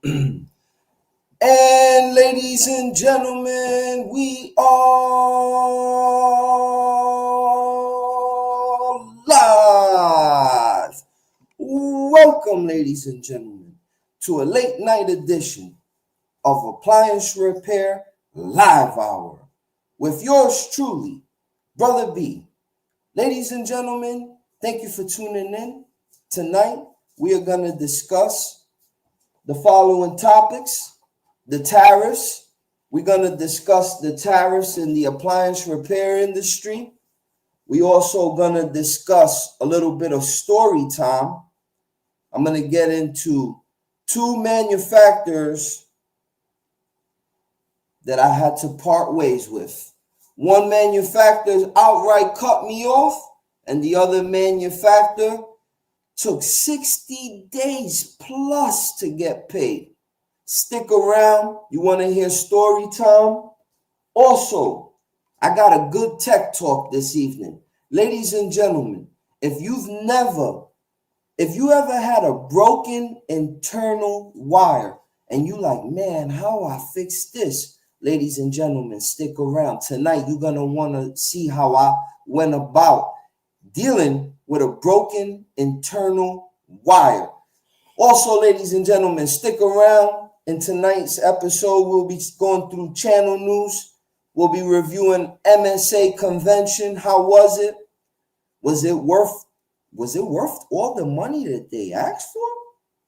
And ladies and gentlemen, we are live. Welcome, ladies and gentlemen, to a late night edition of Appliance Repair Live Hour with yours truly, Brother B. Ladies and gentlemen, thank you for tuning in. Tonight, we are going to discuss the following topics. The tariffs. We're going to discuss the tariffs in the appliance repair industry. We also going to discuss a little bit of story time. I'm going to get into two manufacturers that I had to part ways with. One manufacturer outright cut me off, and the other manufacturer took 60 days plus to get paid. Stick around. You want to hear story time? Also, I got a good tech talk this evening. Ladies and gentlemen, if you ever had a broken internal wire and you like, man, how I fix this? Ladies and gentlemen, stick around. Tonight, you're going to want to see how I went about dealing with a broken internal wire. Also, ladies and gentlemen, stick around. In tonight's episode, we'll be going through channel news. We'll be reviewing MSA Convention. How was it? Was it worth all the money that they asked for?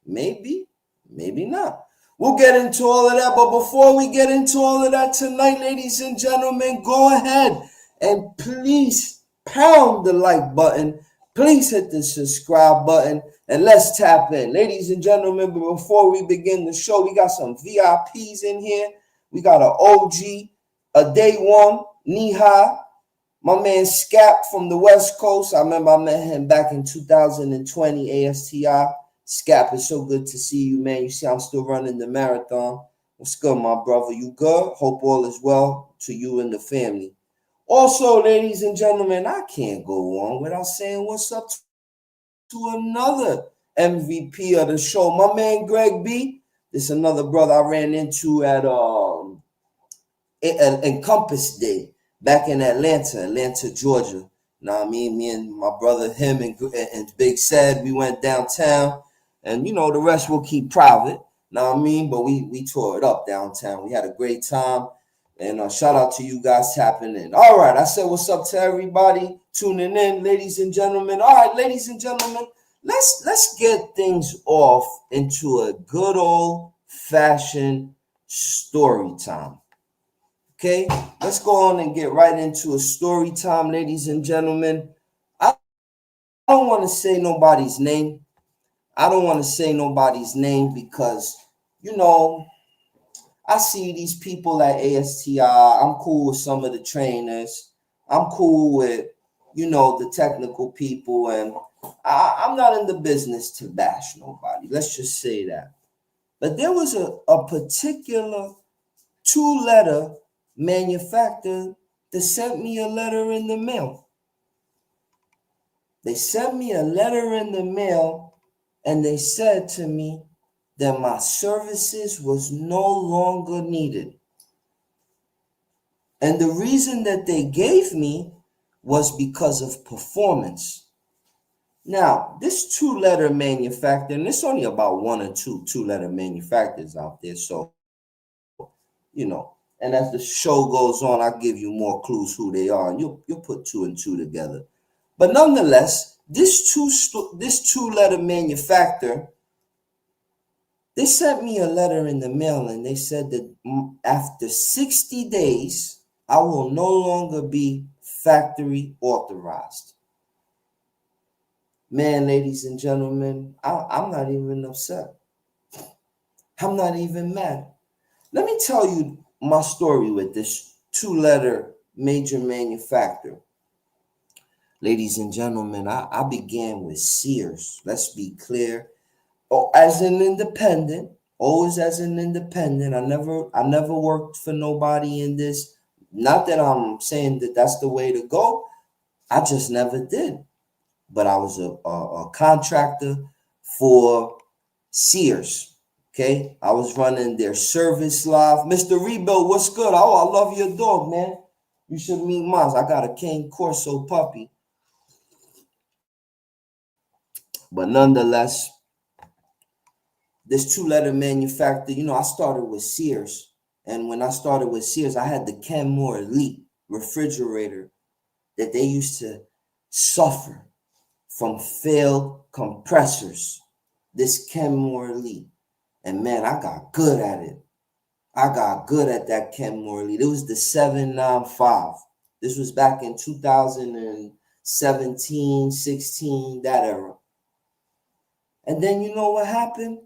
Maybe, maybe not. We'll get into all of that. But before we get into all of that tonight, ladies and gentlemen, go ahead and please pound the like button. Please hit the subscribe button and let's tap in. Ladies and gentlemen, but before we begin the show, we got some VIPs in here. We got an OG, a day one, knee high. My man Scap from the West Coast. I remember I met him back in 2020 ASTI. Scap, it's so good to see you, man. You see I'm still running the marathon. What's good, my brother? You good? Hope all is well to you and the family. Also, ladies and gentlemen, I can't go on without saying what's up to another MVP of the show, my man Greg B. This another brother I ran into at Encompass Day back in Atlanta, Georgia. Now I mean, me and my brother, him and Big Sad, we went downtown, and the rest we'll keep private. Now I mean, but we tore it up downtown. We had a great time. And shout out to you guys tapping in. All right, I said what's up to everybody tuning in, ladies and gentlemen. All right, ladies and gentlemen, let's get things off into a good old-fashioned story time. Okay, let's go on and get right into a story time, ladies and gentlemen. I don't want to say nobody's name. I don't want to say nobody's name because, I see these people at ASTI. I'm cool with some of the trainers. I'm cool with, the technical people. And I'm not in the business to bash nobody. Let's just say that. But there was a particular two-letter manufacturer that sent me a letter in the mail. They sent me a letter in the mail and they said to me that my services was no longer needed. And the reason that they gave me was because of performance. Now, this two-letter manufacturer, and it's only about one or two-letter manufacturers out there. So, and as the show goes on, I'll give you more clues who they are, and you'll put two and two together. But nonetheless, this two-letter manufacturer, they sent me a letter in the mail, and they said that after 60 days, I will no longer be factory authorized. Man, ladies and gentlemen, I'm not even upset. I'm not even mad. Let me tell you my story with this two-letter major manufacturer. Ladies and gentlemen, I began with Sears. Let's be clear. As an independent, always as an independent. I never worked for nobody in this. Not that I'm saying that that's the way to go. I just never did. But I was a contractor for Sears. Okay, I was running their service live. Mr. Rebuild, what's good? Oh, I love your dog, man. You should meet mine. I got a Cane Corso puppy. But nonetheless, this two-letter manufacturer, you know, I started with Sears. And when I started with Sears, I had the Kenmore Elite refrigerator that they used to suffer from failed compressors. This Kenmore Elite. And man, I got good at it. I got good at that Kenmore Elite. It was the 795. This was back in 2017, 16, that era. And then you know what happened?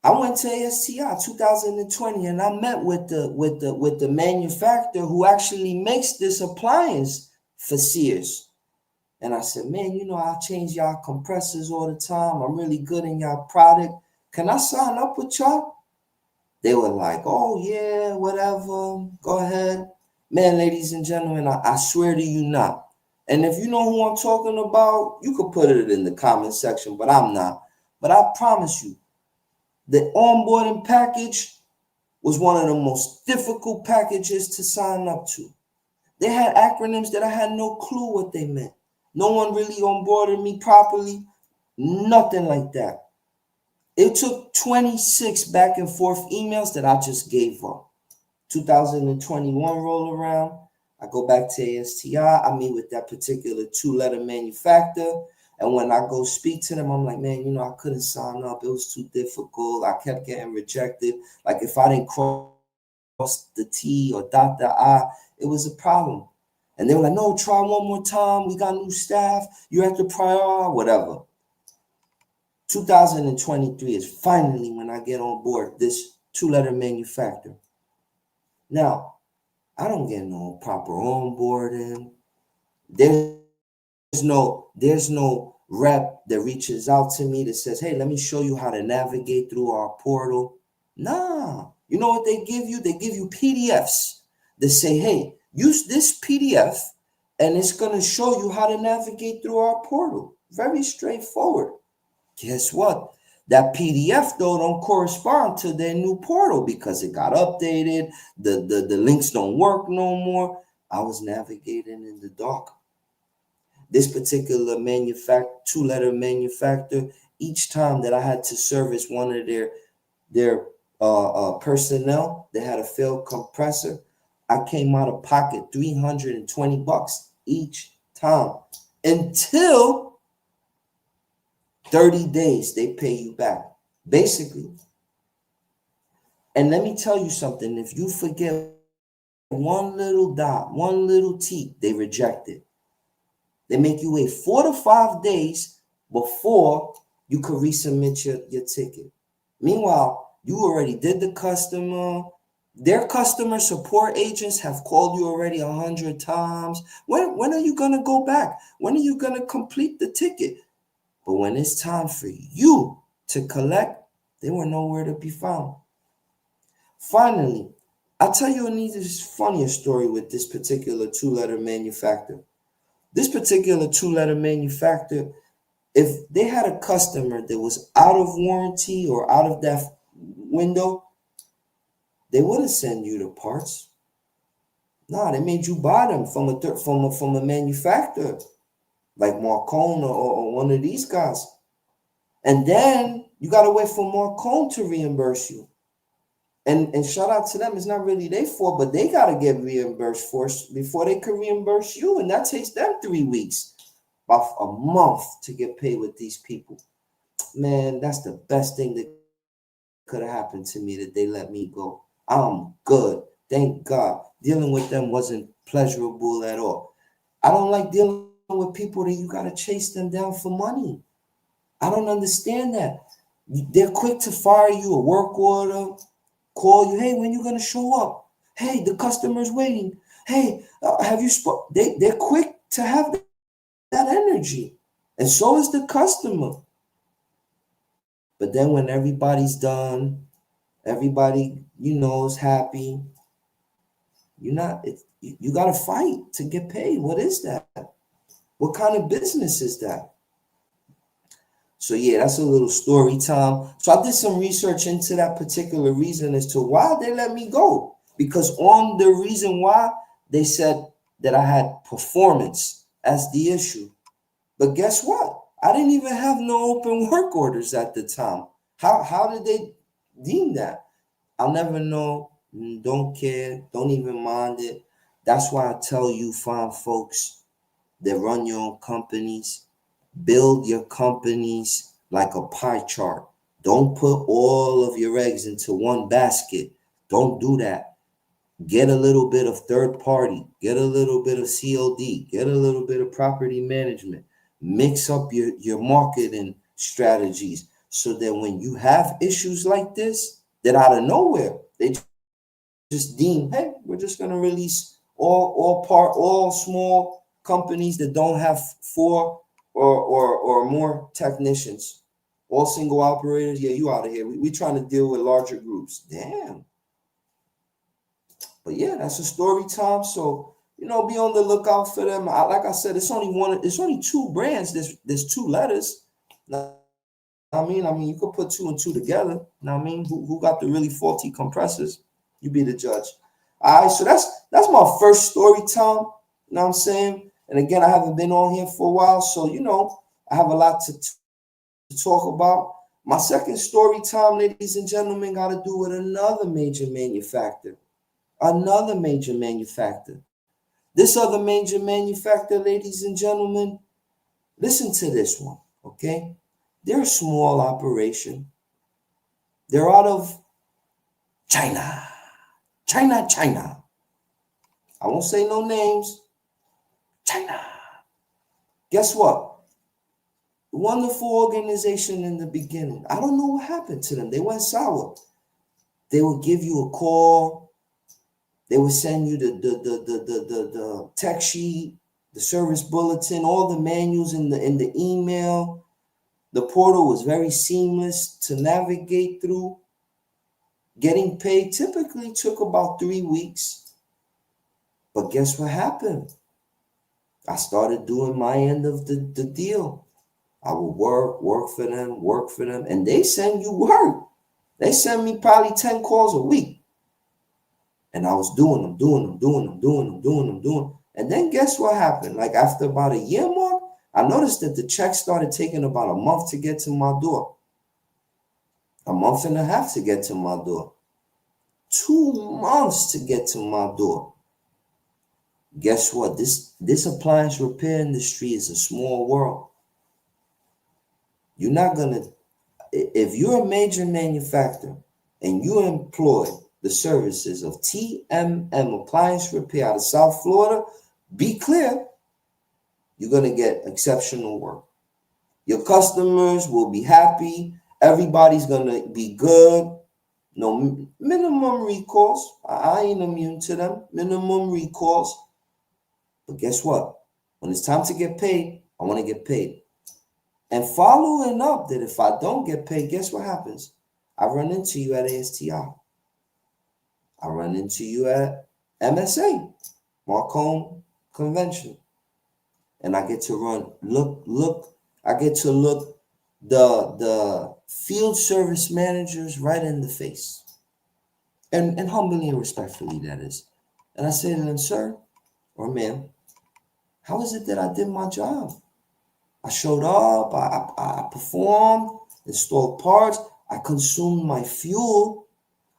I went to ASTI 2020 and I met with the manufacturer who actually makes this appliance for Sears. And I said, man, you know, I change y'all compressors all the time. I'm really good in y'all product. Can I sign up with y'all? They were like, oh, yeah, whatever. Go ahead. Man, ladies and gentlemen, I swear to you not. And if you know who I'm talking about, you could put it in the comment section, but I'm not. But I promise you, the onboarding package was one of the most difficult packages to sign up to. They had acronyms that I had no clue what they meant. No one really onboarded me properly. Nothing like that. It took 26 back and forth emails that I just gave up. 2021 roll around. I go back to ASTI. I meet with that particular two-letter manufacturer. And when I go speak to them, I'm like, man, you know, I couldn't sign up. It was too difficult. I kept getting rejected. Like if I didn't cross the T or dot the I, it was a problem. And they were like, no, try one more time. We got new staff. You have to prior, whatever. 2023 is finally when I get on board this two-letter manufacturer. Now, I don't get no proper onboarding. There's no rep that reaches out to me that says, hey, let me show you how to navigate through our portal. Nah. You know what they give you? They give you PDFs that say, hey, use this PDF and it's going to show you how to navigate through our portal. Very straightforward. Guess what? That PDF, though, don't correspond to their new portal because it got updated. The links don't work no more. I was navigating in the dark. This particular two-letter manufacturer, each time that I had to service one of their personnel that had a failed compressor, I came out of pocket $320 each time until 30 days they pay you back, basically. And let me tell you something. If you forget one little dot, one little T, they reject it. They make you wait 4 to 5 days before you could resubmit your ticket. Meanwhile, you already did the customer. Their customer support agents have called you already 100 times. When are you going to go back? When are you going to complete the ticket? But when it's time for you to collect, they were nowhere to be found. Finally, I'll tell you a funnier story with this particular two-letter manufacturer. This particular two-letter manufacturer, if they had a customer that was out of warranty or out of that window, they wouldn't send you the parts. Nah, they made you buy them from a manufacturer like Marcone or one of these guys. And then you got to wait for Marcone to reimburse you. And shout out to them. It's not really their fault, but they got to get reimbursed first before they can reimburse you. And that takes them 3 weeks, about a month to get paid with these people. Man, that's the best thing that could have happened to me, that they let me go. I'm good. Thank God. Dealing with them wasn't pleasurable at all. I don't like dealing with people that you got to chase them down for money. I don't understand that. They're quick to fire you, a work order, call you, hey, when you going to show up? Hey, the customer's waiting. Hey, have you spoke? They're quick to have that energy. And so is the customer. But then when everybody's done, everybody, is happy, you got to fight to get paid. What is that? What kind of business is that? So yeah, that's a little story time. So I did some research into that particular reason as to why they let me go. Because on the reason why, they said that I had performance as the issue. But guess what? I didn't even have no open work orders at the time. How did they deem that? I'll never know. Don't care. Don't even mind it. That's why I tell you, fine folks that run your own companies, build your companies like a pie chart. Don't put all of your eggs into one basket. Don't do that. Get a little bit of third party, get a little bit of COD, get a little bit of property management. Mix up your marketing strategies so that when you have issues like this, that out of nowhere, they just deem, hey, we're just gonna release all small companies that don't have four or more technicians, all single operators. Yeah, you out of here. We trying to deal with larger groups. Damn. But yeah, that's a story time. So be on the lookout for them. Like I said, it's only one. It's only two brands. There's two letters. I mean, you could put two and two together. Now, I mean, who got the really faulty compressors? You be the judge. All right, so that's my first story time. You know what I'm saying? And again, I haven't been on here for a while, so I have a lot to talk about. My second story time, ladies and gentlemen, got to do with another major manufacturer. Another major manufacturer. This other major manufacturer, ladies and gentlemen, listen to this one, okay? They're a small operation. They're out of China. China. I won't say no names. China. Guess what? Wonderful organization in the beginning. I don't know what happened to them. They went sour. They would give you a call. They would send you the tech sheet, the service bulletin, all the manuals in the email. The portal was very seamless to navigate through. Getting paid typically took about 3 weeks. But guess what happened? I started doing my end of the deal. I would work for them, and they send you work. They send me probably 10 calls a week. And I was doing them. And then guess what happened? Like after about a year mark, I noticed that the check started taking about a month to get to my door. A month and a half to get to my door. 2 months to get to my door. Guess what? This appliance repair industry is a small world. You're not gonna, if you're a major manufacturer and you employ the services of TMM Appliance Repair out of South Florida, be clear, you're gonna get exceptional work. Your customers will be happy. Everybody's gonna be good. No minimum recalls. I ain't immune to them. Minimum recalls. But guess what? When it's time to get paid, I want to get paid. And following up that if I don't get paid, guess what happens? I run into you at ASTI. I run into you at MSA, Marcone Convention. And I get to I get to look the field service managers right in the face. And humbly and respectfully, that is. And I say to them, sir or ma'am, how is it that I did my job? I showed up, I performed, installed parts, I consumed my fuel.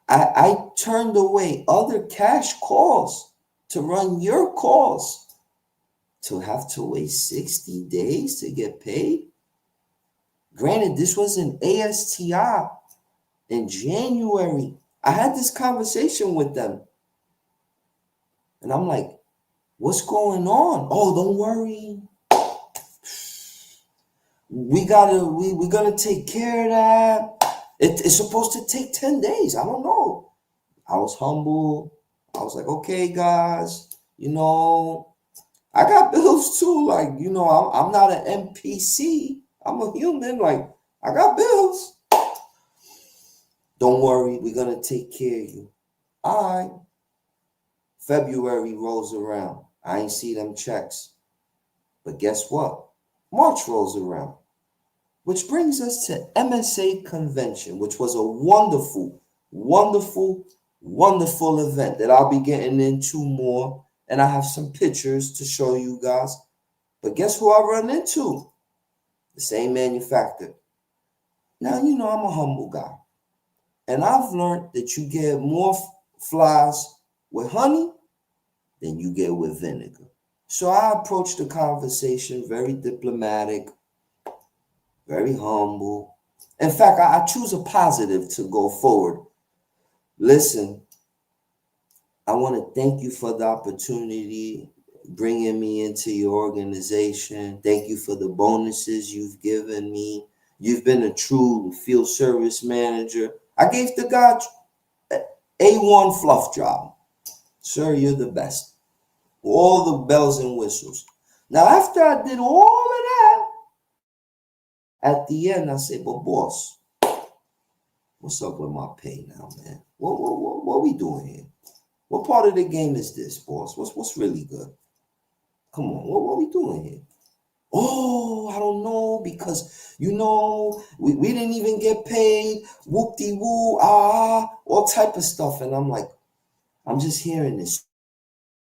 I turned away other cash calls to run your calls to have to wait 60 days to get paid. Granted, this was an ASTI in January. I had this conversation with them. And I'm like, what's going on? Oh, don't worry. We're gonna take care of that. It's supposed to take 10 days. I don't know. I was humble. I was like, okay, guys, I got bills too. Like, I'm not an NPC. I'm a human. Like, I got bills. Don't worry, we're gonna take care of you. All right. February rolls around. I ain't see them checks. But guess what? March rolls around. Which brings us to MSA Convention, which was a wonderful, wonderful, wonderful event that I'll be getting into more. And I have some pictures to show you guys. But guess who I run into? The same manufacturer. Now, you know, I'm a humble guy. And I've learned that you get more flies with honey than you get with vinegar. So I approached the conversation very diplomatic, very humble. In fact, I choose a positive to go forward. Listen, I want to thank you for the opportunity bringing me into your organization. Thank you for the bonuses you've given me. You've been a true field service manager. I gave the guy A1 fluff job. Sir, you're the best. All the bells and whistles. Now, after I did all of that, at the end, I said, but boss, what's up with my pay now, man? What we doing here? What part of the game is this, boss? What's really good? Come on, what we doing here? Oh, I don't know, because, you know, we didn't even get paid. Whoop-de-woo, all type of stuff. And I'm like, I'm just hearing this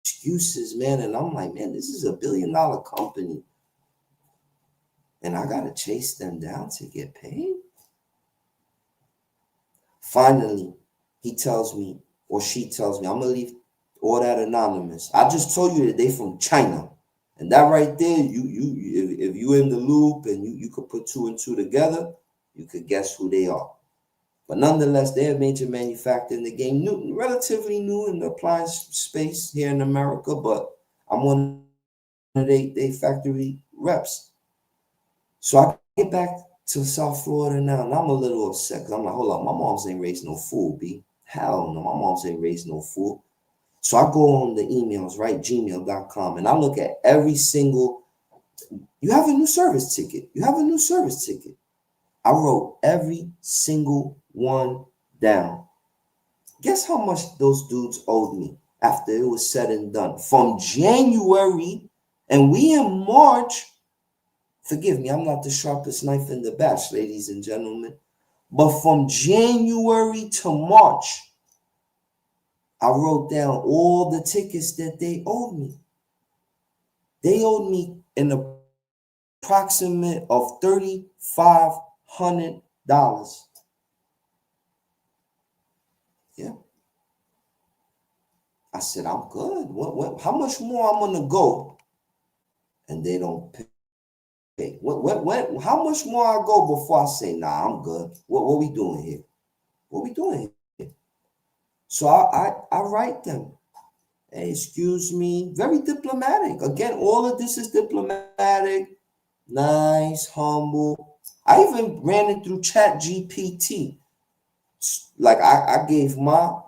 excuses, man. And I'm like, man, this is a $1 billion company. And I got to chase them down to get paid? Finally, he tells me, or she tells me, I'm going to leave all that anonymous. I just told you that they from China. And that right there, if you in the loop and you could put two and two together, you could guess who they are. But nonetheless, they're a major manufacturer in the game, relatively new in the appliance space here in America, but I'm one of their factory reps. So I get back to South Florida now, and I'm a little upset because I'm like, hold on, my moms ain't raised no fool, B. Hell no, my moms ain't raised no fool. So I go on the emails, right, gmail.com, and I look at every single, you have a new service ticket. You have a new service ticket. I wrote every single one down. Guess how much those dudes owed me after it was said and done? From January, and we in March, forgive me, I'm not the sharpest knife in the batch, ladies and gentlemen, but from January to March, I wrote down all the tickets that they owed me. They owed me an approximate of $3,500. Yeah. I said, I'm good. How much more I'm gonna go? And they don't pay. How much more I go before I say, nah, I'm good? What we doing here? What we doing here? So I write them. Hey, excuse me. Very diplomatic. Again, all of this is diplomatic, nice, humble. I even ran it through ChatGPT. Like I gave my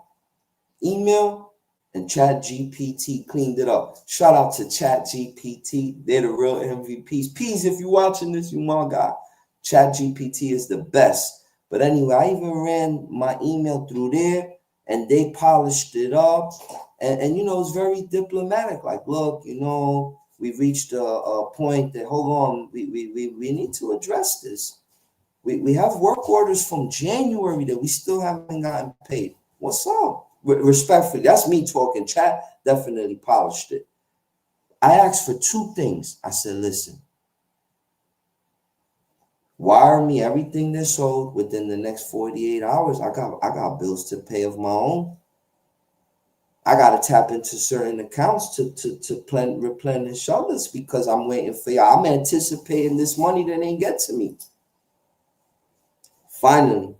email and ChatGPT cleaned it up. Shout out to ChatGPT. They're the real MVPs. Peas, if you're watching this, you my guy. ChatGPT is the best. But anyway, I even ran my email through there and they polished it up. And you know, it's very diplomatic. Like, look, you know, we've reached a point that, hold on, we need to address this. We have work orders from January that we still haven't gotten paid. What's up? Respectfully, that's me talking. Chat definitely polished it. I asked for two things. I said, listen, wire me everything that's owed within the next 48 hours. I got bills to pay of my own. I got to tap into certain accounts to replenish others because I'm waiting for y'all. I'm anticipating this money that ain't get to me. Finally,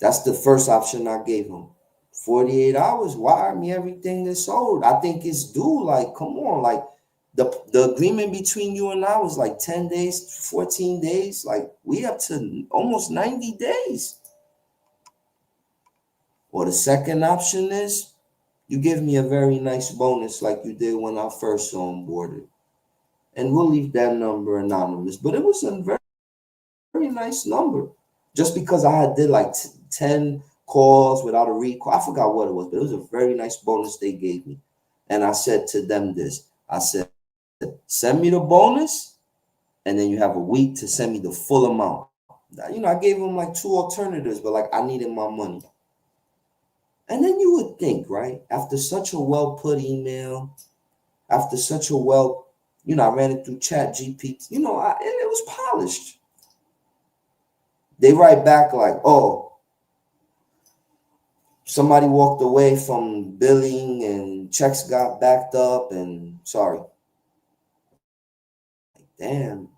that's the first option I gave him. 48 hours, wire me everything that's owed. I think it's due. Like, come on. Like, the agreement between you and I was like 10 days, 14 days. Like, we up to almost 90 days. Or the second option is, you give me a very nice bonus like you did when I first onboarded. And we'll leave that number anonymous. But it was a very, very nice number. Just because I did like 10 calls without a recall. I forgot what it was, but it was a very nice bonus they gave me. And I said to them this. I said, send me the bonus and then you have a week to send me the full amount. I gave him like 2 alternatives, but like I needed my money. And then you would think, right, after such a well put email, after such a I ran it through Chat GPT, it was polished. They write back like, oh, somebody walked away from billing and checks got backed up and sorry. Damn,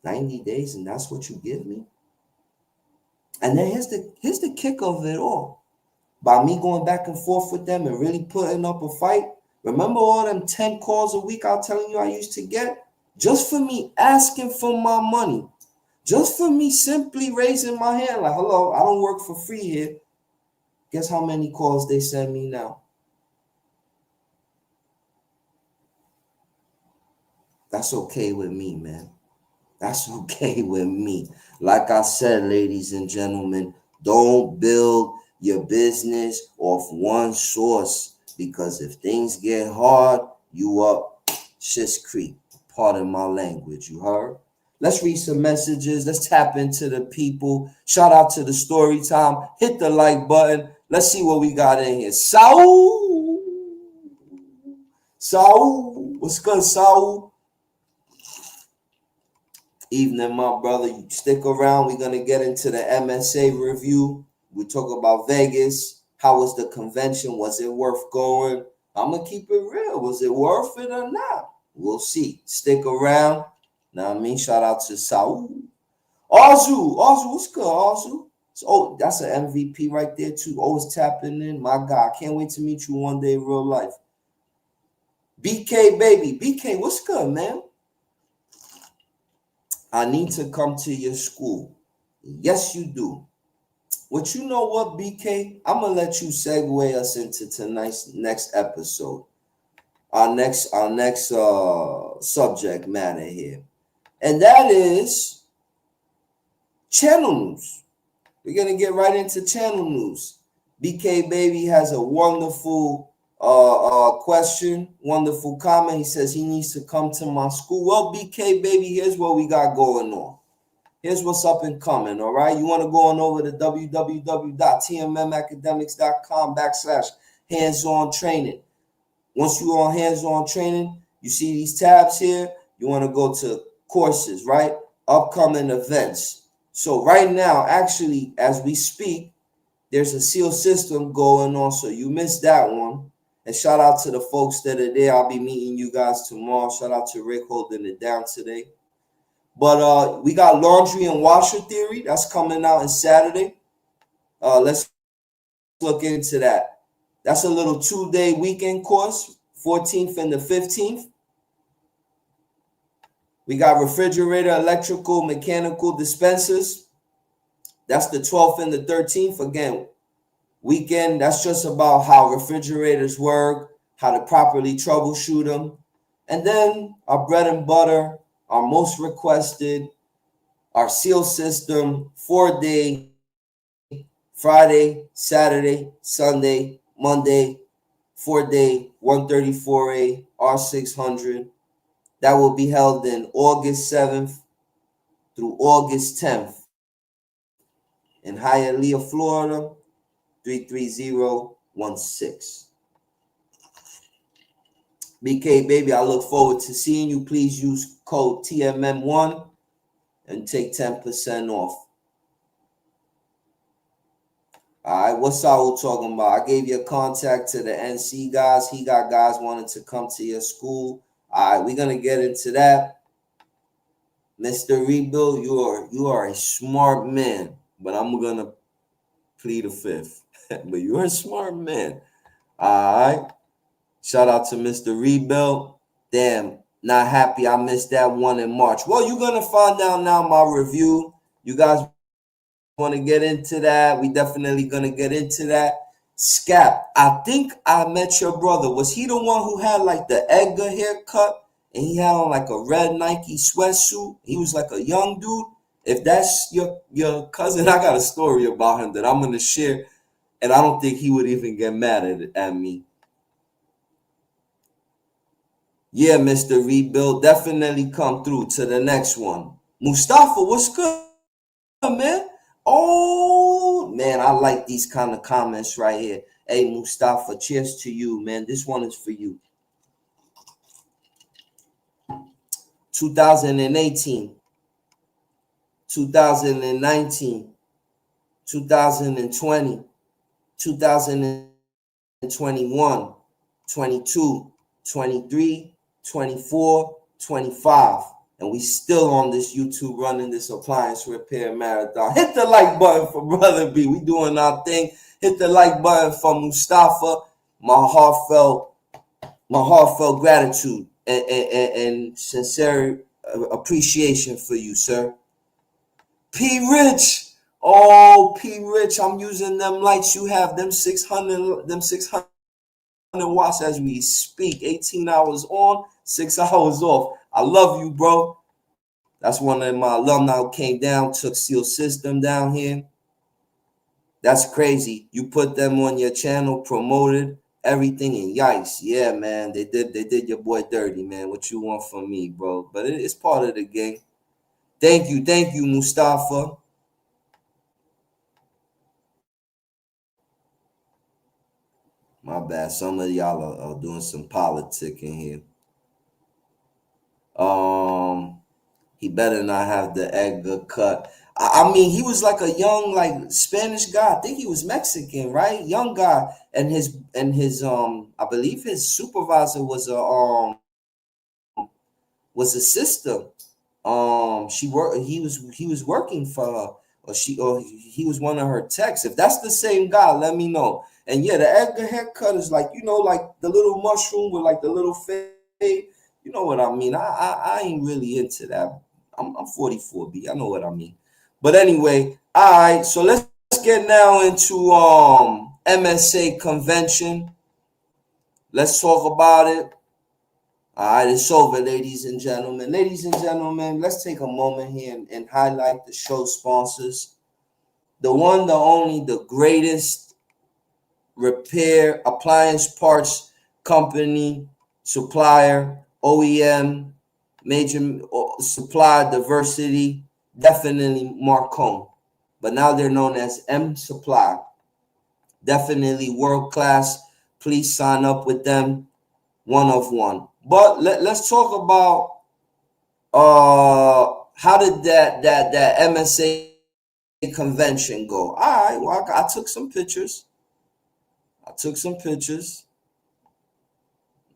90 days and that's what you give me? And then here's the kick of it all. By me going back and forth with them and really putting up a fight, remember all them 10 calls a week I'm telling you I used to get? Just for me asking for my money. Just for me simply raising my hand like, hello, I don't work for free here. Guess how many calls they send me now? That's okay with me, man. That's okay with me. Like I said, ladies and gentlemen, don't build your business off one source, because if things get hard, you up shit's creek. Pardon my language, you heard? Let's read some messages. Let's tap into the people. Shout out to the story time. Hit the like button. Let's see what we got in here. Saul. What's good, Saul? Evening, my brother. You stick around. We're going to get into the MSA review. We talk about Vegas. How was the convention? Was it worth going? I'm going to keep it real. Was it worth it or not? We'll see. Stick around. Now, shout out to Saul. Arzu, what's good, Arzu? So, that's an MVP right there, too. Always tapping in. My God, can't wait to meet you one day in real life. BK, baby. BK, what's good, man? I need to come to your school. Yes, you do. But you know what, BK? I'm going to let you segue us into tonight's next episode. Our next subject matter here. And that is channel news. We're going to get right into channel news. BK Baby has a wonderful question, wonderful comment. He says he needs to come to my school. Well, BK Baby, here's what we got going on. Here's what's up and coming, all right? You want to go on over to www.tmmacademics.com/hands-on training. Once you're on hands-on training, you see these tabs here. You want to go to courses, right? Upcoming events. So right now, actually, as we speak, there's a seal system going on. So you missed that one. And shout out to the folks that are there. I'll be meeting you guys tomorrow. Shout out to Rick holding it down today. But we got laundry and washer theory. That's coming out on Saturday. Let's look into that. That's a little 2-day weekend course, 14th and the 15th. We got refrigerator, electrical, mechanical dispensers. That's the 12th and the 13th. Again, weekend, that's just about how refrigerators work, how to properly troubleshoot them. And then our bread and butter, our most requested, our seal system, 4-day, Friday, Saturday, Sunday, Monday, 4-day, 134A, R600. That will be held in August 7th through August 10th in Hialeah, Florida, 33016. BK Baby, I look forward to seeing you. Please use code TMM1 and take 10% off. All right, what's Saul talking about? I gave you a contact to the NC guys. He got guys wanting to come to your school. All right, we're going to get into that. Mr. Rebuild, you are a smart man, but I'm going to plead the fifth. But you're a smart man. All right. Shout out to Mr. Rebuild. Damn, not happy I missed that one in March. Well, you're going to find out now my review. You guys want to get into that? We definitely going to get into that. Scap, I think I met your brother. Was he the one who had like the Edgar haircut and he had on like a red Nike sweatsuit? He was like a young dude. If that's your cousin, I got a story about him that I'm going to share, and I don't think he would even get mad at me. Yeah, Mr. Rebuild, definitely come through to the next one. Mustafa, what's good, man? Oh, man, I like these kind of comments right here. Hey, Mustafa, cheers to you, man. This one is for you. 2018, 2019, 2020, 2021, 22, 23, 24, 25. And we still on this YouTube running this appliance repair marathon. Hit the like button for Brother B. We doing our thing. Hit the like button for Mustafa. My heartfelt gratitude and sincere appreciation for you, sir. P Rich. Oh, P Rich, I'm using them lights you have, them 600 watts as we speak. 18 hours on, 6 hours off. I love you, bro. That's one of my alumni who came down, took Seal System down here. That's crazy. You put them on your channel, promoted everything, and yikes. Yeah, man. They did your boy dirty, man. What you want from me, bro? But it's part of the game. Thank you, Mustafa. My bad. Some of y'all are doing some politicking here. He better not have the Edgar cut. I mean, he was like a young, like Spanish guy. I think he was Mexican, right? Young guy, and his I believe his supervisor was a sister. She worked. He was working for her, or he was one of her techs. If that's the same guy, let me know. And yeah, the Edgar haircut is like, like the little mushroom with like the little fade. You know what I mean? I ain't really into that. I'm 44B. I know what I mean. But anyway, all right. So let's get now into MSA Convention. Let's talk about it. All right, it's over, ladies and gentlemen. Ladies and gentlemen, let's take a moment here and highlight the show sponsors. The one, the only, the greatest repair appliance parts company, supplier, OEM, major supply diversity, definitely Marcone. But now they're known as M Supply. Definitely world class. Please sign up with them. One of one. But let's talk about how did that MSA convention go. All right, well, I took some pictures. All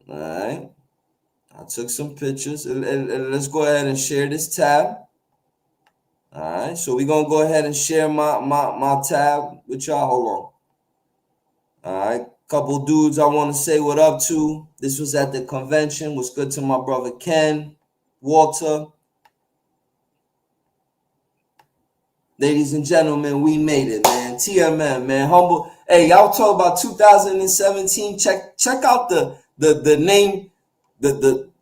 right, I took some pictures, and let's go ahead and share this tab. All right, so we're gonna go ahead and share my tab with y'all. Hold on. All right, couple dudes I want to say what up to. This was at the convention. What's good to my brother Ken, Walter. Ladies and gentlemen, we made it, man. TMM, man. Humble. Hey, y'all talk about 2017. Check out the name,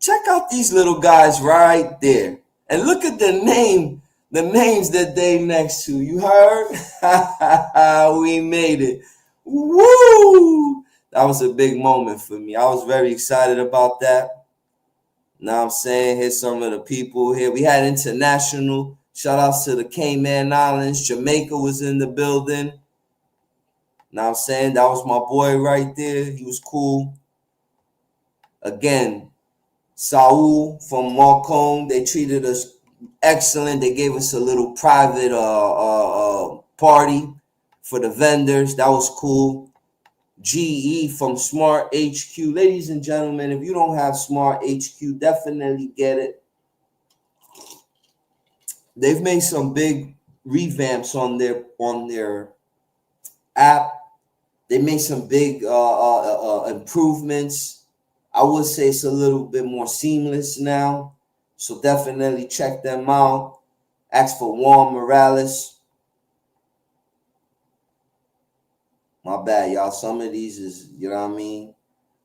check out these little guys right there. And look at the names that they next to. You heard? We made it. Woo! That was a big moment for me. I was very excited about that. Now I'm saying, here's some of the people here. We had international. Shout outs to the Cayman Islands. Jamaica was in the building. Now I'm saying, that was my boy right there. He was cool. Again, Saul from Marcone. They treated us excellent. They gave us a little private party for the vendors. That was cool. GE from Smart HQ. Ladies and gentlemen, if you don't have Smart HQ, definitely get it. They've made some big revamps on their app. They made some big improvements. I would say it's a little bit more seamless now. So definitely check them out. Ask for Juan Morales. My bad, y'all. Some of these is, you know what I mean?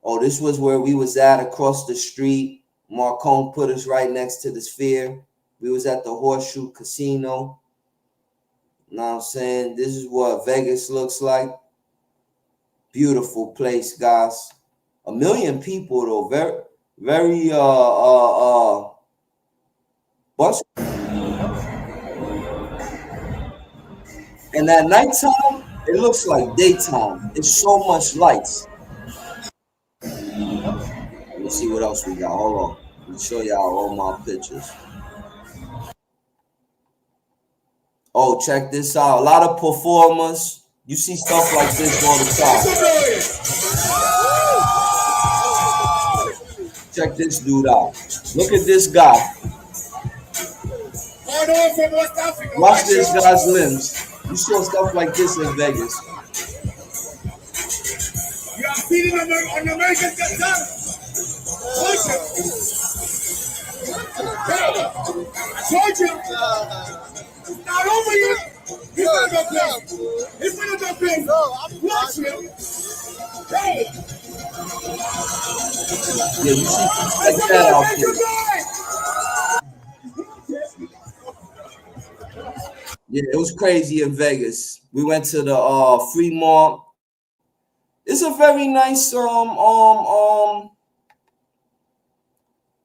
Oh, this was where we was at across the street. Marcone put us right next to the Sphere. We was at the Horseshoe Casino. You know what I'm saying? This is what Vegas looks like. Beautiful place, guys. 1 million people, though. very bust. And at nighttime, it looks like daytime. It's so much lights. Let me see what else we got. Hold on. Let me show y'all all my pictures. Oh, check this out. A lot of performers. You see stuff like this all the time. Check this dude out. Look at this guy. Watch this guy's limbs. You saw stuff like this in Vegas. You have seen it on American Got I told you. Not over you. He's gonna go play. He's gonna go play. Watch him. Hey. Yeah, you see, check that out there. Yeah, it was crazy in Vegas. We went to the Fremont. It's a very nice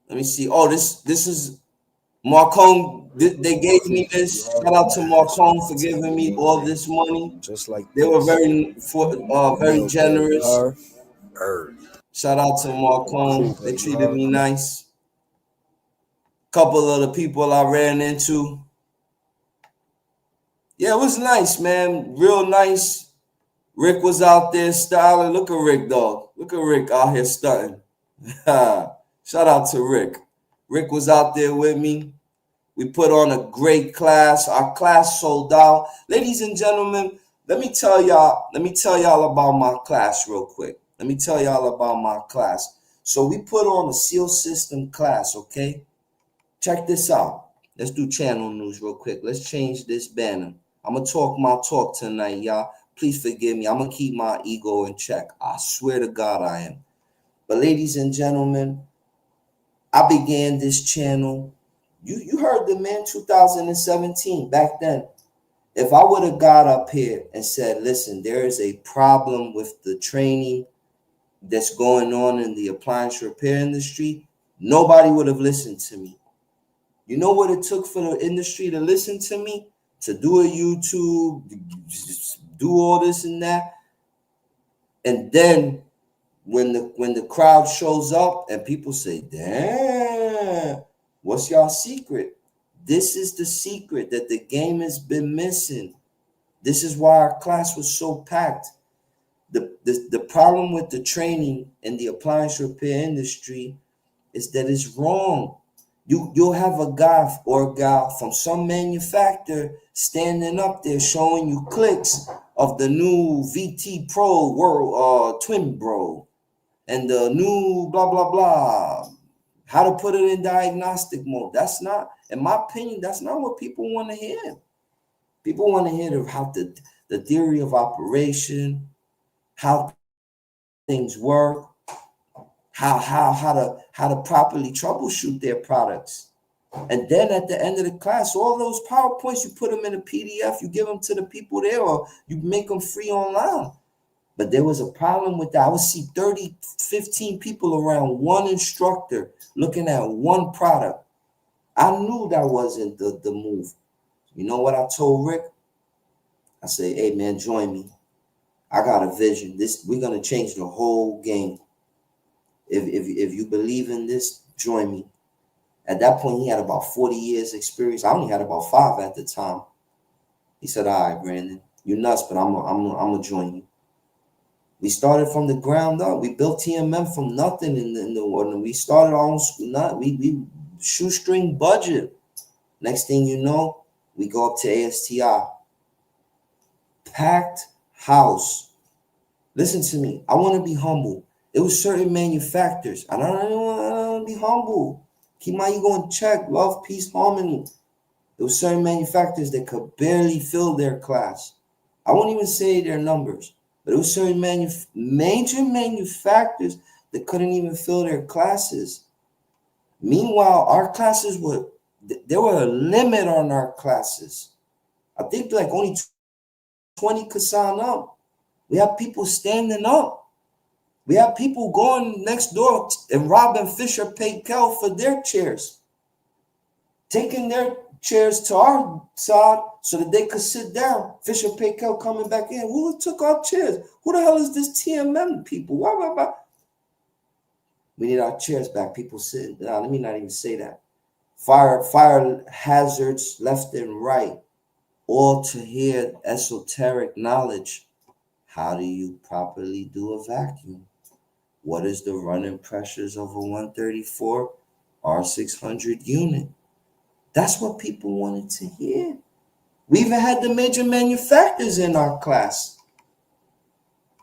let me see. Oh, this is Marcone. They gave me this. Shout out to Marcone for giving me all this money. Just like they were very generous. Shout out to Marcone. They treated me nice. Couple of the people I ran into. Yeah, it was nice, man. Real nice. Rick was out there styling. Look at Rick, dog. Look at Rick out here stunting. Shout out to Rick. Rick was out there with me. We put on a great class. Our class sold out. Ladies and gentlemen, let me tell y'all about my class real quick. Let me tell y'all about my class. So we put on a seal system class, okay? Check this out. Let's do channel news real quick. Let's change this banner. I'm going to talk my talk tonight, y'all. Please forgive me. I'm going to keep my ego in check. I swear to God I am. But ladies and gentlemen, I began this channel. You heard the man 2017 back then. If I would have got up here and said, listen, there is a problem with the training that's going on in the appliance repair industry, nobody would have listened to me. You know what it took for the industry to listen to me? To do a YouTube, do all this and that. And then when the crowd shows up and people say, damn, what's y'all secret? This is the secret that the game has been missing. This is why our class was so packed. The problem with the training in the appliance repair industry is that it's wrong. You'll have a guy or a gal from some manufacturer standing up there showing you clicks of the new VT Pro World Twin Bro and the new blah blah blah. How to put it in diagnostic mode. That's not, in my opinion, that's not what people want to hear. People want to hear how the theory of operation, how things work, how to properly troubleshoot their products. And then at the end of the class, all those PowerPoints, you put them in a PDF, you give them to the people there, or you make them free online. But there was a problem with that. I would see 30, 15 people around one instructor looking at one product. I knew that wasn't the move. You know what I told Rick? I said, hey, man, join me. I got a vision. We're going to change the whole game. If you believe in this, join me. At that point, he had about 40 years experience. I only had about 5 at the time. He said, all right, Brandon, you're nuts, but I'm going to join you. We started from the ground up. We built TMM from nothing in the world. We started our own school. We shoestring budget. Next thing you know, we go up to ASTI. Packed house. Listen to me. I want to be humble. It was certain manufacturers. I don't want to be humble. Keep my ego in check. Love, peace, harmony. There was certain manufacturers that could barely fill their class. I won't even say their numbers. But it was certain major manufacturers that couldn't even fill their classes. Meanwhile, our classes there were a limit on our classes. I think like only 20 could sign up. We have people standing up. We have people going next door and robbing Fisher Paykel for their chairs, taking their chairs to our side so that they could sit down. Fisher Paykel coming back in. Who took our chairs? Who the hell is this TMM people? Why? We need our chairs back. People sitting down. Let me not even say that. Fire hazards left and right, all to hear esoteric knowledge. How do you properly do a vacuum? What is the running pressures of a 134 R600 unit? That's what people wanted to hear. We even had the major manufacturers in our class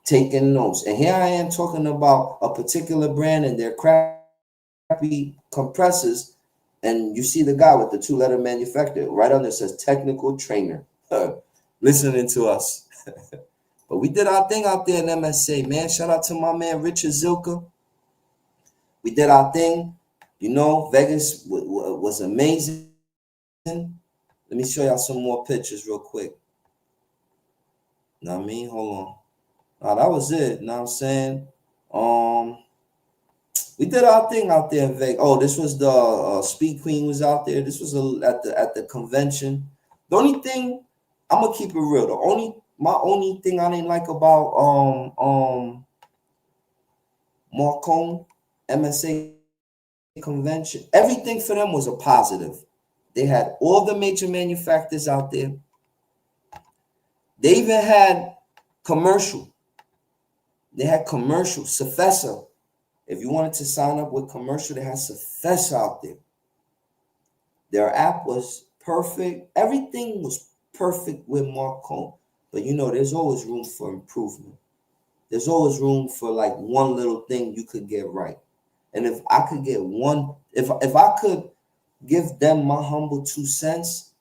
taking notes. And here I am talking about a particular brand and their crappy compressors. And you see the guy with the 2-letter manufacturer right under it says technical trainer listening to us. But we did our thing out there in MSA, man. Shout out to my man Richard Zilka. We did our thing. You know, Vegas was amazing. Let me show y'all some more pictures real quick. Know what I mean? Hold on. Oh, that was it. Know what I'm saying? We did our thing out there in Vegas. Oh, this was the Speed Queen was out there. This was at the convention. The only thing, I'm gonna keep it real. My only thing I didn't like about Marcone MSA Convention, everything for them was a positive. They had all the major manufacturers out there. They even had commercial. They had commercial, Sufesa. If you wanted to sign up with commercial, they had Sufesa out there. Their app was perfect. Everything was perfect with Marcone. But you know, there's always room for improvement. There's always room for like one little thing you could get right. And if I could get one, if I could give them my humble 2 cents,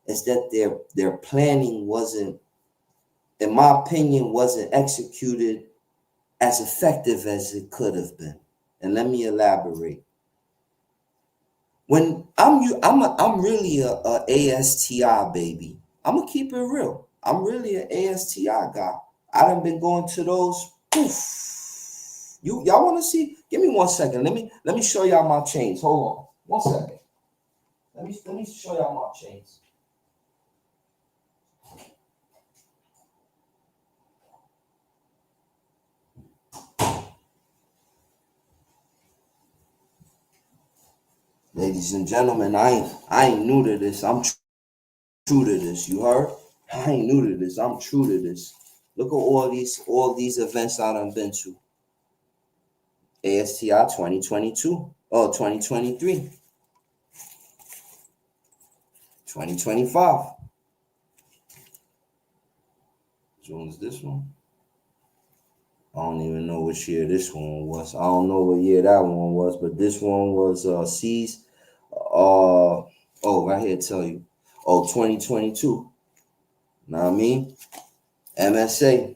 is that their planning wasn't, in my opinion, wasn't executed as effective as it could have been. And let me elaborate. When I'm really a ASTI baby. I'm gonna keep it real. I'm really an ASTI guy. I done been going to those. Poof. Y'all want to see? Give me 1 second. Let me show y'all my chains. Hold on. 1 second. Let me show y'all my chains. Ladies and gentlemen, I ain't new to this. I'm true to this. You heard? I ain't new to this. I'm true to this. Look at all these events I done been to. ASTI 2022. Oh, 2023. 2025. Which one's this one? I don't even know which year this one was. I don't know what year that one was, but this one was C's. Right here tell you. 2022. Know what I mean? MSA.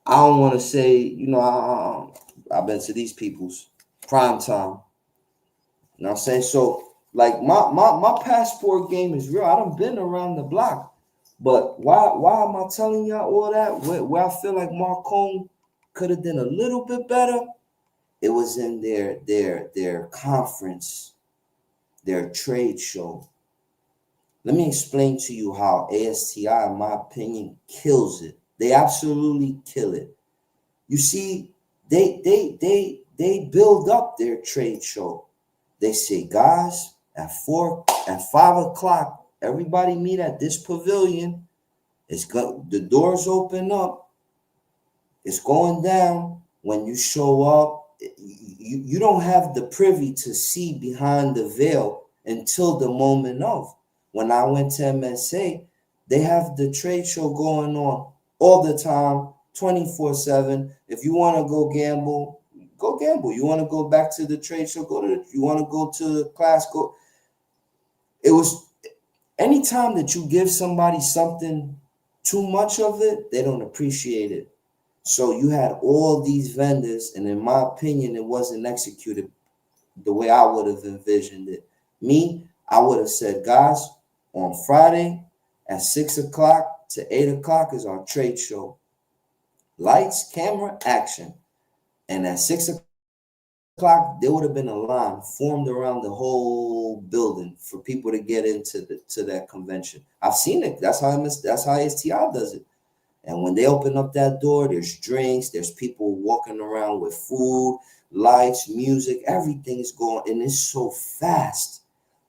I don't want to say, you know, I've been to these people's prime time. You know what I'm saying? So, like, my passport game is real. I done been around the block. But why am I telling y'all all that? Where I feel like Marcone could have done a little bit better, it was in their conference, their trade show. Let me explain to you how ASTI, in my opinion, kills it. They absolutely kill it. You see, they build up their trade show. They say, guys, at 5 o'clock, everybody meet at this pavilion. The doors open up. It's going down. When you show up, you don't have the privy to see behind the veil until the moment of. When I went to MSA, they have the trade show going on all the time, 24/7. If you want to go gamble, go gamble. You want to go back to the trade show, go to it. You want to go to the class, go. It was anytime that you give somebody something, too much of it, they don't appreciate it. So you had all these vendors, and in my opinion, it wasn't executed the way I would have envisioned it. Me, I would have said, guys, on Friday at 6 o'clock to 8 o'clock is our trade show. Lights, camera, action. And at 6 o'clock, there would have been a line formed around the whole building for people to get into that convention. I've seen it. That's how STI does it. And when they open up that door, there's drinks, there's people walking around with food, lights, music, everything is going, and it's so fast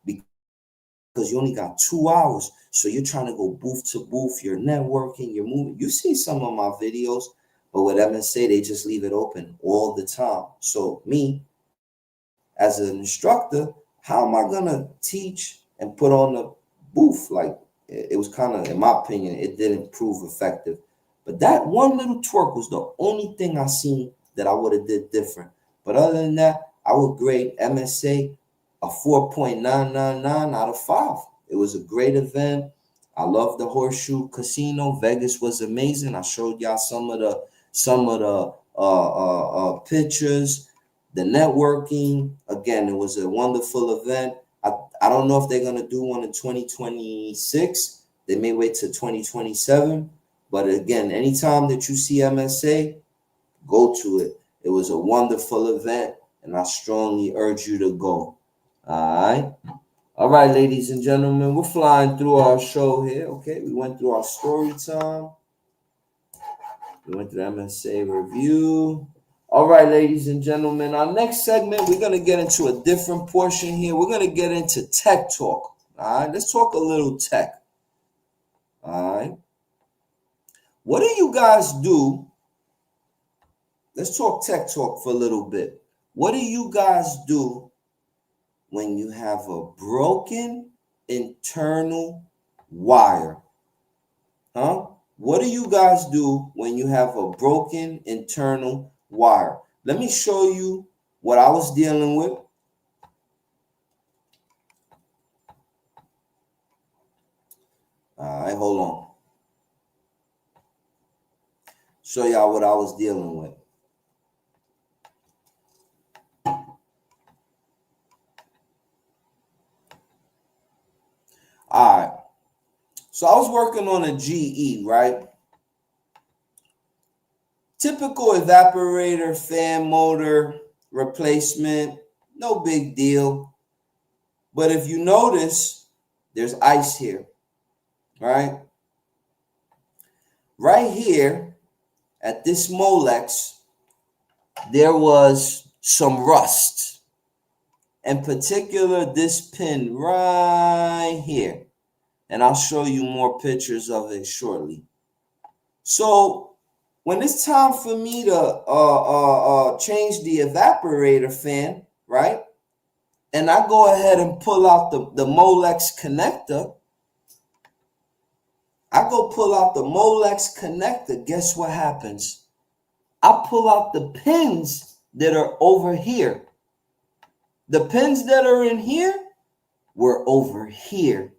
because you only got 2 hours. So you're trying to go booth to booth, you're networking, you're moving. You see some of my videos, but with MSA, they just leave it open all the time. So me, as an instructor, how am I gonna teach and put on the booth? Like, it was kind of, in my opinion, it didn't prove effective. But that one little twerk was the only thing I seen that I would have did different. But other than that, I would grade MSA a 4.999 out of 5. It was a great event. I love the Horseshoe Casino. Vegas was amazing. I showed y'all some of the pictures, the networking. Again, it was a wonderful event. I don't know if they're gonna do one in 2026. They may wait till 2027. But again, anytime that you see MSA, go to it. It was a wonderful event, and I strongly urge you to go. All right, ladies and gentlemen, we're flying through our show here. Okay, we went through our story time. We went through MSA review. All right, ladies and gentlemen, our next segment, we're going to get into a different portion here. We're going to get into tech talk. All right, let's talk a little tech. All right. What do you guys do? Let's talk tech talk for a little bit. What do you guys do when you have a broken internal wire? Huh? What do you guys do when you have a broken internal wire? Let me show you what I was dealing with. All right, hold on. Show y'all what I was dealing with. All right. So I was working on a GE, right? Typical evaporator, fan motor replacement, no big deal. But if you notice, there's ice here, right? Right here at this Molex, there was some rust. In particular, this pin right here. And I'll show you more pictures of it shortly. So when it's time for me to change the evaporator fan, right? And I go ahead and pull out the Molex connector. I go pull out the Molex connector. Guess what happens? I pull out the pins that are over here. The pins that are in here were over here.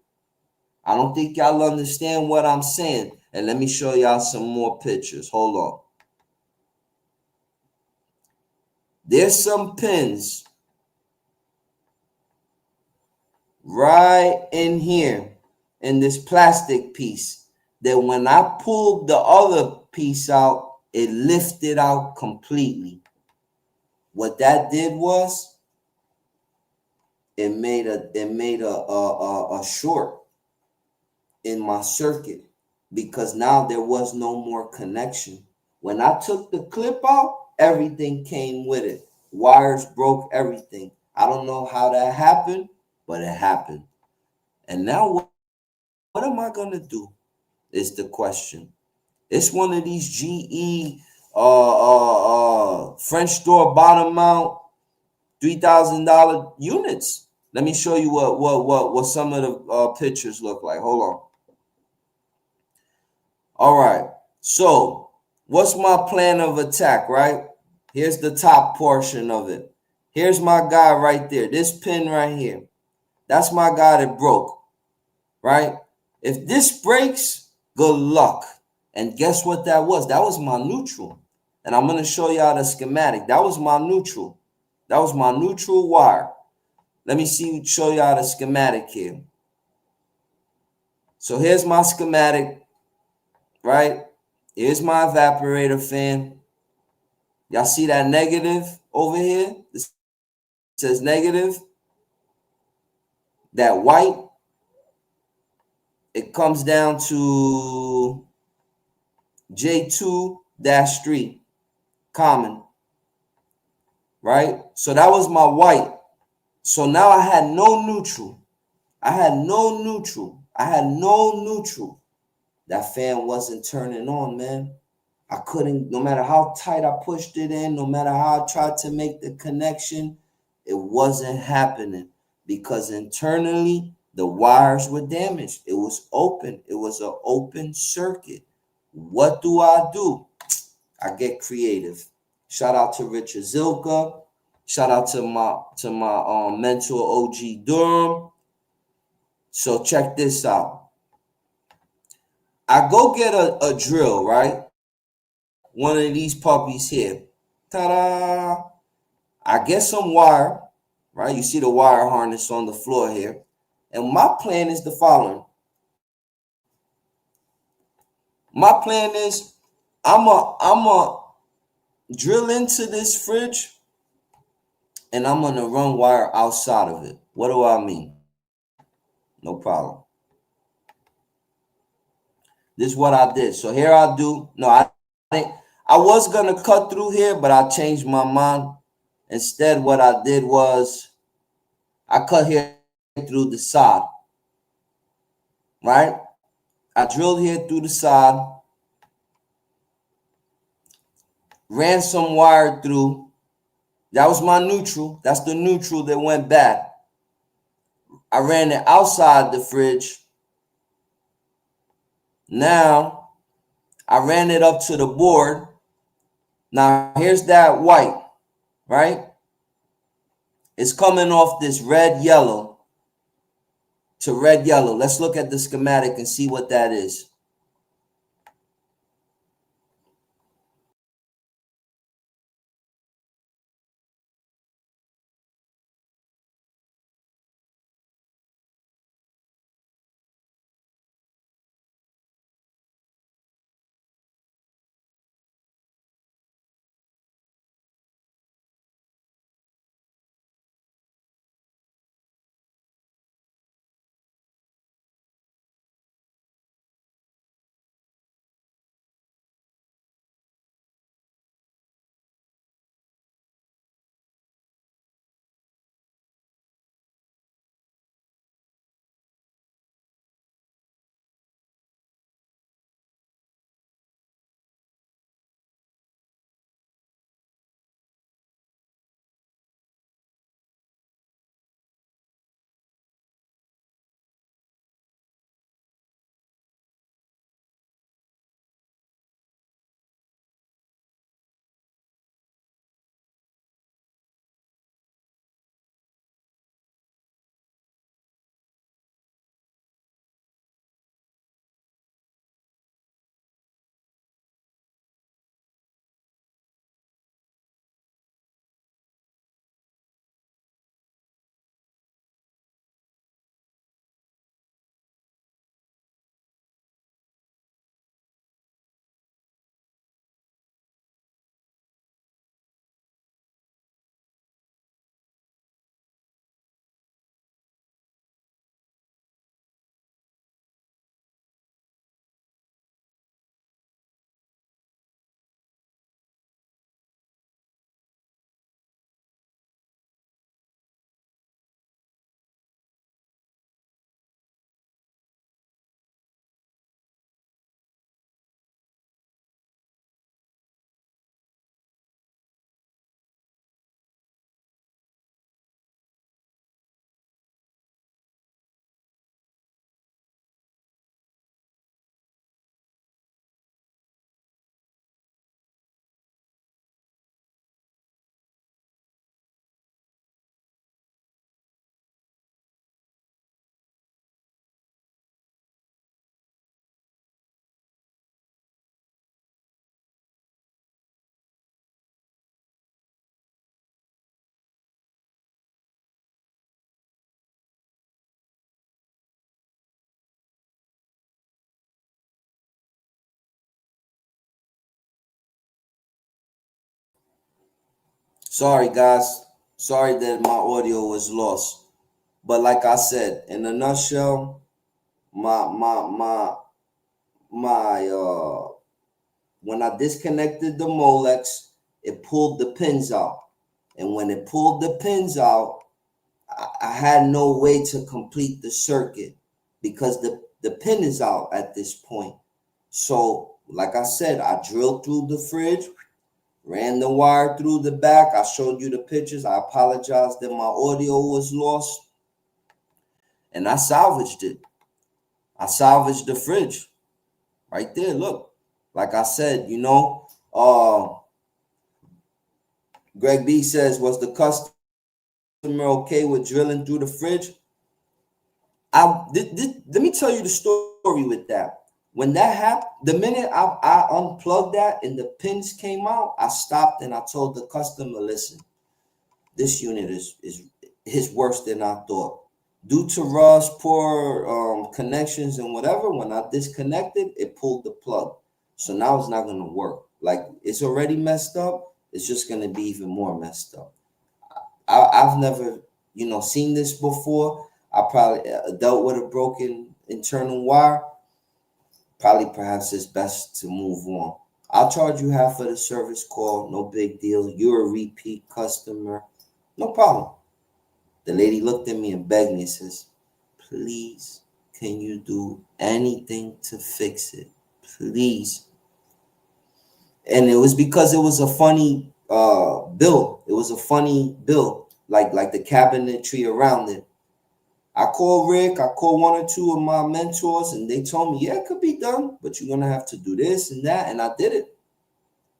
I don't think y'all understand what I'm saying. And let me show y'all some more pictures. Hold on. There's some pins right in here in this plastic piece that when I pulled the other piece out, it lifted out completely. What that did was it made a short in my circuit because now there was no more connection. When I took the clip out, everything came with it. Wires broke, everything. I don't know how that happened, but it happened. And now what am I going to do is the question. It's one of these GE French door bottom mount $3,000 units. Let me show you what some of the pictures look like. Hold on. All right. So what's my plan of attack, right? Here's the top portion of it. Here's my guy right there. This pin right here. That's my guy that broke, right? If this breaks, good luck. And guess what that was? That was my neutral. And I'm going to show y'all the schematic. That was my neutral. That was my neutral wire. Let me show y'all the schematic here. So here's my schematic, right? Here's my evaporator fan. Y'all see that negative over here? It says negative. That white, it comes down to J2-3, common, right? So that was my white. So now I had no neutral. I had no neutral. That fan wasn't turning on, man. I couldn't, no matter how tight I pushed it in, no matter how I tried to make the connection, it wasn't happening because internally the wires were damaged. It was open. It was an open circuit. What do? I get creative. Shout out to Richard Zilka. Shout out to my mentor OG Durham. So check this out. I go get a drill, right? One of these puppies here. Ta-da! I get some wire, right? You see the wire harness on the floor here. And my plan is the following. My plan is I'm a drill into this fridge and I'm gonna run wire outside of it. What do I mean? No problem. This is what I did. So here I do. No, I think I was gonna cut through here, but I changed my mind. Instead, what I did was I cut here through the side, right? I drilled here through the side, ran some wire through. That was my neutral. That's the neutral that went bad. I ran it outside the fridge. Now I ran it up to the board. Now here's that white, right? It's coming off this red yellow to red yellow. Let's look at the schematic and see what that is. Sorry, guys. Sorry that my audio was lost. But like I said, in a nutshell, my when I disconnected the Molex, it pulled the pins out. And when it pulled the pins out, I had no way to complete the circuit because the pin is out at this point. So, like I said, I drilled through the fridge, ran the wire through the back. I showed you the pictures. I apologize that my audio was lost. And I salvaged it. I salvaged the fridge right there. Look, like I said, Greg B says, was the customer okay with drilling through the fridge? Let me tell you the story with that. When that happened, the minute I unplugged that and the pins came out, I stopped and I told the customer, listen, this unit is worse than I thought. Due to rust, poor connections and whatever, when I disconnected, it pulled the plug. So now it's not going to work. Like, it's already messed up. It's just going to be even more messed up. I've never, seen this before. I probably dealt with a broken internal wire. Probably perhaps it's best to move on. I'll charge you half of the service call. No big deal. You're a repeat customer. No problem. The lady looked at me and begged me and says, please, can you do anything to fix it? Please. And it was because it was a funny bill. It was a funny bill, like the cabinetry around it. I called Rick, I called one or two of my mentors, and they told me, yeah, it could be done, but you're going to have to do this and that. And I did it.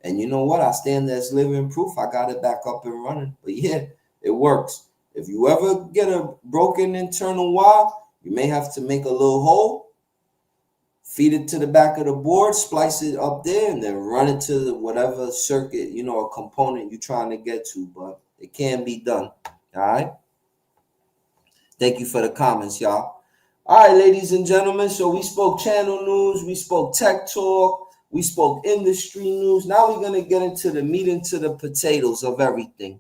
And you know what? I stand as living proof. I got it back up and running. But yeah, it works. If you ever get a broken internal wire, you may have to make a little hole, feed it to the back of the board, splice it up there, and then run it to whatever circuit, a component you're trying to get to. But it can be done. All right. Thank you for the comments, y'all. All right, ladies and gentlemen. So we spoke channel news. We spoke tech talk. We spoke industry news. Now we're going to get into the meat, into the potatoes of everything.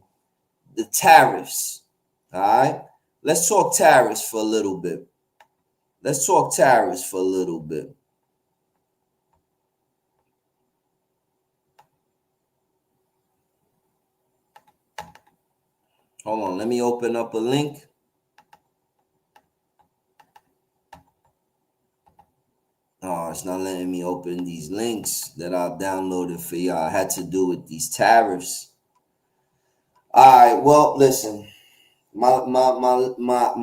The tariffs. All right. Let's talk tariffs for a little bit. Hold on. Let me open up a link. Oh, it's not letting me open these links that I've downloaded for y'all. I had to do with these tariffs. All right, well, listen, my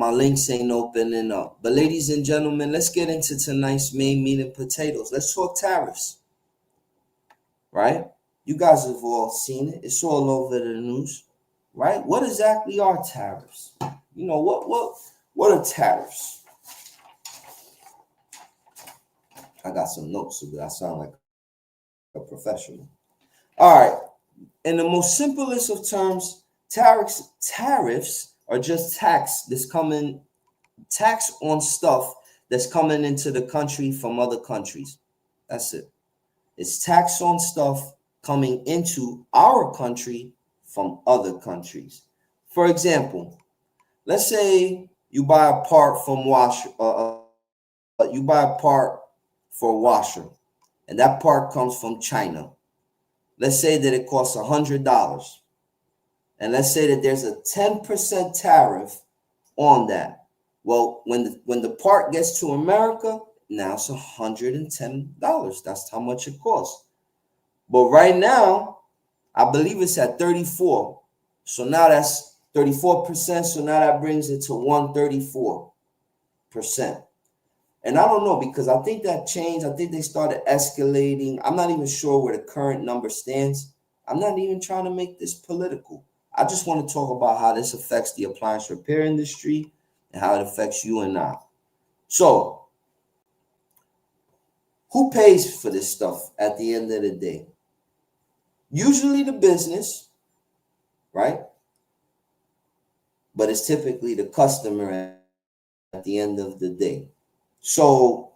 links ain't opening up. But ladies and gentlemen, let's get into tonight's main meat and potatoes. Let's talk tariffs. Right? You guys have all seen it. It's all over the news. Right? What exactly are tariffs? What are tariffs? I got some notes so that I sound like a professional. All right. In the most simplest of terms, tariffs are just tax on stuff that's coming into the country from other countries. That's it. It's tax on stuff coming into our country from other countries. For example, let's say you buy a part from you buy a part for a washer, and that part comes from China. Let's say that it costs $100. And let's say that there's a 10% tariff on that. Well, when the part gets to America, now it's $110. That's how much it costs. But right now, I believe it's at 34. So now that's 34%. So now that brings it to 134%. And I don't know, because I think that changed. I think they started escalating. I'm not even sure where the current number stands. I'm not even trying to make this political. I just want to talk about how this affects the appliance repair industry and how it affects you and I. So, who pays for this stuff at the end of the day? Usually the business, right? But it's typically the customer at the end of the day. So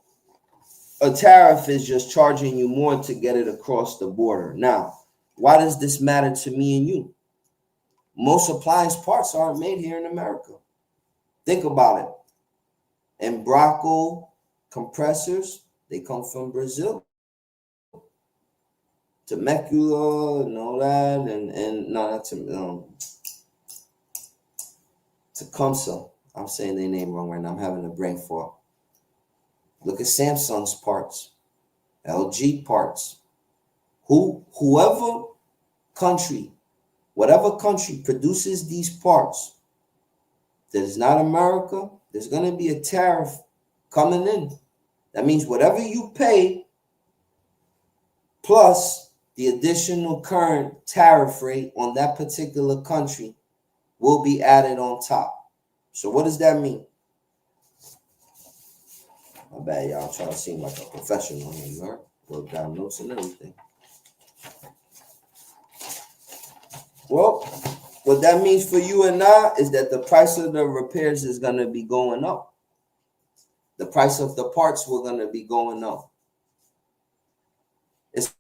a tariff is just charging you more to get it across the border. Now, why does this matter to me and you? most appliance parts aren't made here in America. Think about it. Embraco compressors, they come from Brazil. Temecula and all that, and no, not Tecumseh. I'm saying their name wrong right now. I'm having a brain fart. Look at Samsung's parts, LG parts. Whatever country produces these parts that is not America, there's going to be a tariff coming in. That means whatever you pay plus the additional current tariff rate on that particular country will be added on top. So what does that mean? My bad, y'all. I'm trying to seem like a professional here, you heard? Wrote down notes and everything. Well, what that means for you and I is that the price of the repairs is going to be going up. The price of the parts were going to be going up. It's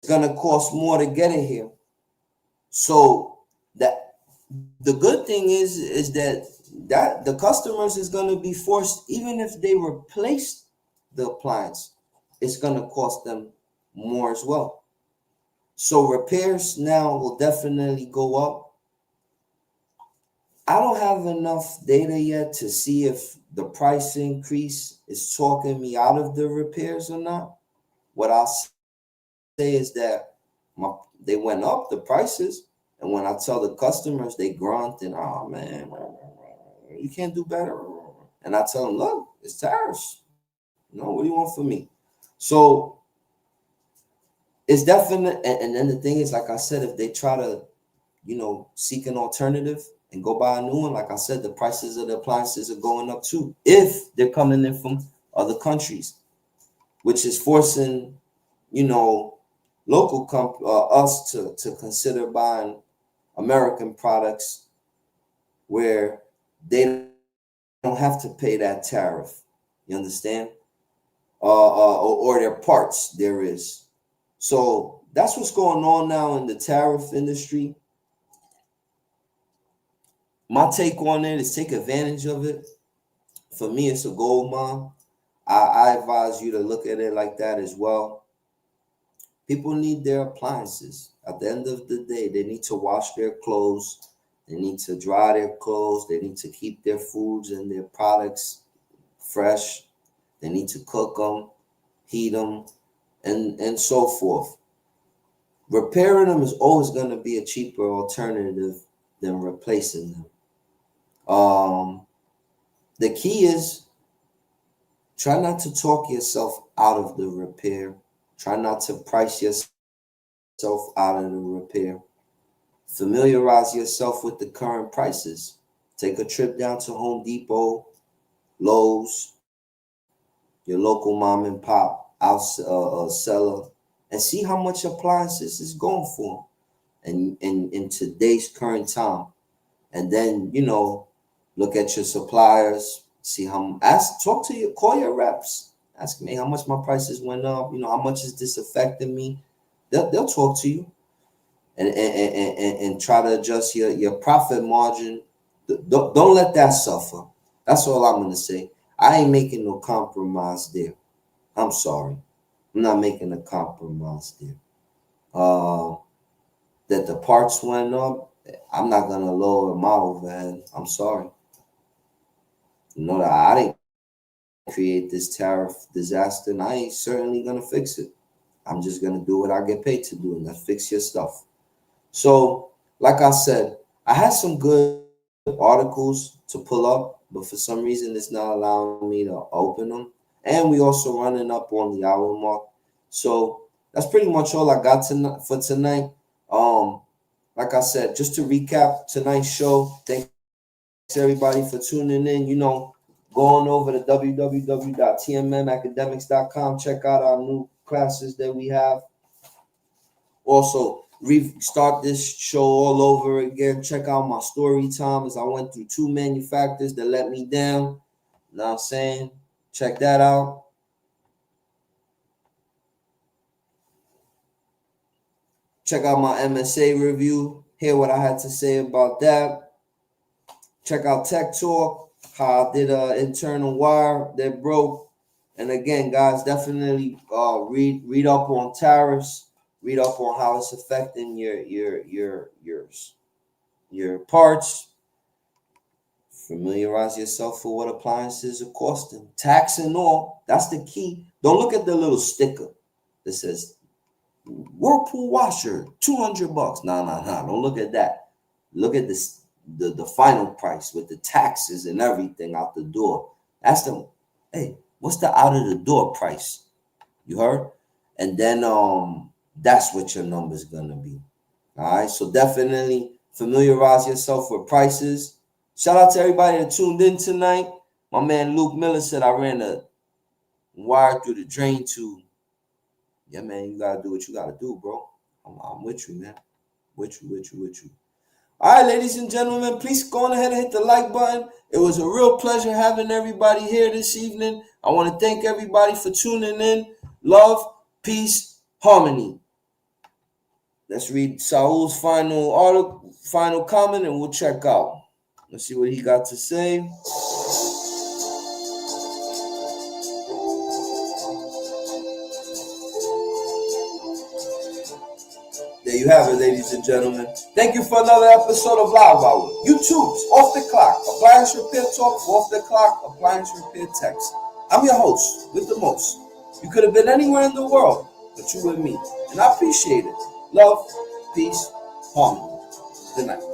going to cost more to get it here. So that the good thing is that the customers is going to be forced, even if they replace the appliance, it's going to cost them more as well. So repairs now will definitely go up. I don't have enough data yet to see if the price increase is talking me out of the repairs or not. What I'll say is that they went up the prices, and when I tell the customers, they grunt and, oh man, you can't do better. And I tell them, look, it's tariffs. What do you want from me? So it's definite. And then the thing is, like I said, if they try to, seek an alternative and go buy a new one, like I said, the prices of the appliances are going up too, if they're coming in from other countries, which is forcing, local us to consider buying American products where they don't have to pay that tariff. You understand? Or their parts there is. So that's what's going on now in the tariff industry. My take on it is take advantage of it. For me, it's a gold mine. I advise you to look at it like that as well. People need their appliances. At the end of the day, they need to wash their clothes. They need to dry their clothes. They need to keep their foods and their products fresh. They need to cook them, heat them, and so forth. Repairing them is always going to be a cheaper alternative than replacing them. The key is try not to talk yourself out of the repair. Try not to price yourself out of the repair. Familiarize yourself with the current prices. Take a trip down to Home Depot, Lowe's, your local mom and pop seller, and see how much appliances is going for in today's current time. And then, look at your suppliers, see call your reps, ask me how much my prices went up, how much is this affecting me. They'll talk to you and try to adjust your profit margin. Don't let that suffer. That's all I'm going to say. I ain't making no compromise there. I'm sorry. I'm not making a compromise there. That the parts went up, I'm not going to lower my overhead. I'm sorry. That I didn't create this tariff disaster, and I ain't certainly going to fix it. I'm just going to do what I get paid to do, and that's fix your stuff. So, like I said, I had some good articles to pull up, but for some reason, it's not allowing me to open them. And we also running up on the hour mark. So that's pretty much all I got for tonight. Like I said, just to recap tonight's show, thanks everybody for tuning in. Go on over to www.tmmacademics.com. Check out our new classes that we have. Also, restart this show all over again. Check out my story time as I went through 2 manufacturers that let me down. You know what I'm saying? Check that out. Check out my MSA review. hear what I had to say about that. Check out Tech Talk, how I did an internal wire that broke. And again, guys, definitely read up on tariffs, read up on how it's affecting your parts. Familiarize yourself with what appliances are costing, tax and all. That's the key. Don't look at the little sticker that says Whirlpool washer, $200. Nah. Don't look at that. Look at this, the final price with the taxes and everything out the door. Ask them, hey, what's the out of the door price? You heard? And then that's what your number's gonna be. All right. So definitely familiarize yourself with prices. Shout out to everybody that tuned in tonight. My man Luke Miller said I ran a wire through the drain tube. Yeah, man, you gotta do what you gotta do, bro. I'm with you, man. With you. All right, ladies and gentlemen, please go on ahead and hit the like button. It was a real pleasure having everybody here this evening. I want to thank everybody for tuning in. Love, peace, harmony. Let's read Saul's final comment, and we'll check out. Let's see what he got to say. There you have it, ladies and gentlemen. Thank you for another episode of Live Hour. YouTube's Off the Clock, Appliance Repair Talk, Off the Clock, Appliance Repair Text. I'm your host with the most. You could have been anywhere in the world, but you with me, and I appreciate it. Love, peace, harmony. Good night.